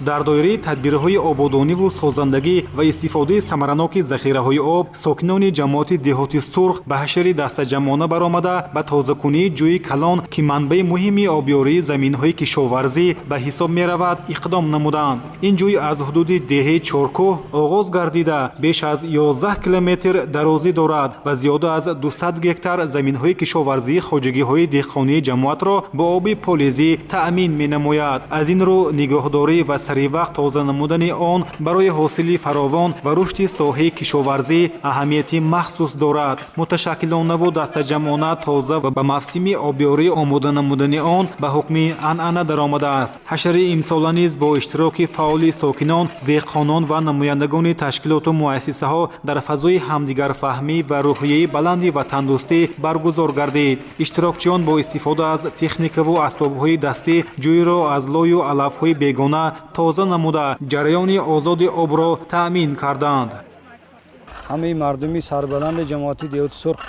дар доираи тадбирҳои ободониву созандагӣ ва истифодаи самараноки захираҳои об сокинони ҷамоати деҳоти сурх ба ҳашари дастаҷамона баромада ба тозакунии ҷӯи калон ки манбаи муҳими обёрии заминҳои кишоварзӣ ба ҳисоб меравад иқдом намуданд. ин ҷӯй аз ҳудуди деҳаи чоркӯҳ оғоз гардида беш аз 11 километр дарозӣ дорад ва зиёда аз 200 гектар заминҳои кишоварзии хоҷагиҳои деҳқонии ҷамоатро бо оби полизӣ таъмин менамояд. аз ин рӯ нигоҳдорӣ ва саривақт тоза намудани он барои ҳосили фаровон ва рушди соҳаи кишоварзӣ аҳамияти махсус дорад. муташаккилонаву дастаҷамона тоза ва ба мавсими обёрӣ омода намудани он ба ҳукми анъана даромадааст. ҳашари имсола низ бо иштироки фаъоли сокинон, деҳқонон ва намояндагони ташкилоту муассисаҳо дар фазои ҳамдигарфаҳмӣ ва рӯҳияи баланди ватандӯстӣ баргузор гардид. иштирокчиён бо истифода аз техникаву асбобҳои дастӣ ҷӯйро аз лою алафҳои бегона тоза намуда ҷараёни озоди обро таъмин карданд. ҳамаи мардуми сарбаланди ҷамоати деҳоти сурх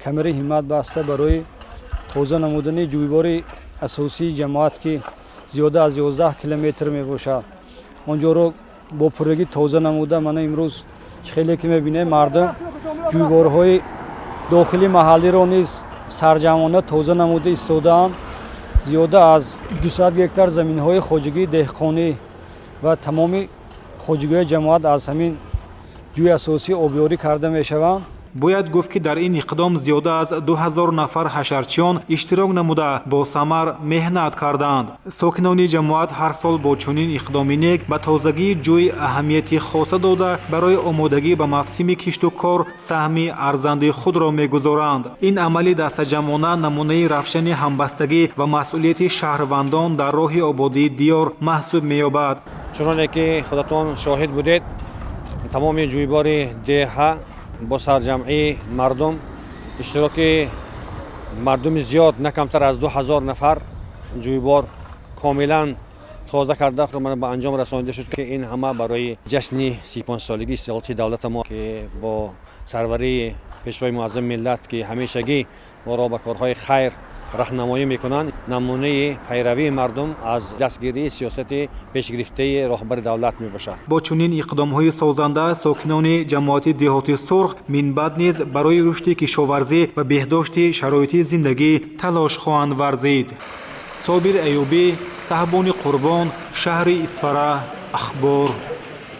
камери ҳиммат баста барои тоза намудани ҷӯйбори асосии ҷамоат ки зиёда аз 11 километр мебошад онҷоро бо пуррагӣ тоза намуда мана имрӯз хеле ки мебинем мардум ҷӯйборҳои дохили маҳаллиро низ сарҷамона тоза намуда истодаанд. зиёда аз 200 гектар заминҳои хоҷагии деҳқонӣ ва тамоми хоҷагиҳои ҷамоат аз ҳамин ҷӯи асосӣ обёрӣ карда мешаванд. бояд гуфт ки дар ин иқдом зиёда аз 2000 нафар ҳашарчиён иштирок намуда бо самар меҳнат карданд. сокинони ҷамоат ҳар сол бо чунин иқдоми нек ба тозагии ҷӯй аҳамияти хоса дода барои омодагӣ ба мавсими кишту кор саҳми арзанди худро мегузоранд. ин амали дастаҷамона намунаи равшани ҳамбастагӣ ва масъулияти шаҳрвандон дар роҳи ободии диёр маҳсуб меёбад. чуноне ки худатон шоҳид будед тамоми ҷӯйбори деҳа бо сарҷамъии мардум иштироки мардуми зиёд на камтар аз 2000 нафар ҷӯйбор комилан тоза карда ба анҷом расонида шуд ки ин ҳама барои ҷашни 35-солагии истиқлолияти давлати мо ки бо сарварии пешвои муаззами миллат ки ҳамешагӣ моро ба корҳои хайр раҳнамоӣ мекунанд намунаи пайравии мардум аз дастгирии сиёсати пешгирифтаи роҳбари давлат мебошад. бо чунин иқдомҳои созанда сокинони ҷамоати деҳоти сурх минбаъд низ барои рушди кишоварзӣ ва беҳдошти шароити зиндагӣ талош хоҳанд варзид. собир айюбӣ, саҳбони қурбон, шаҳри Исфара, ахбор.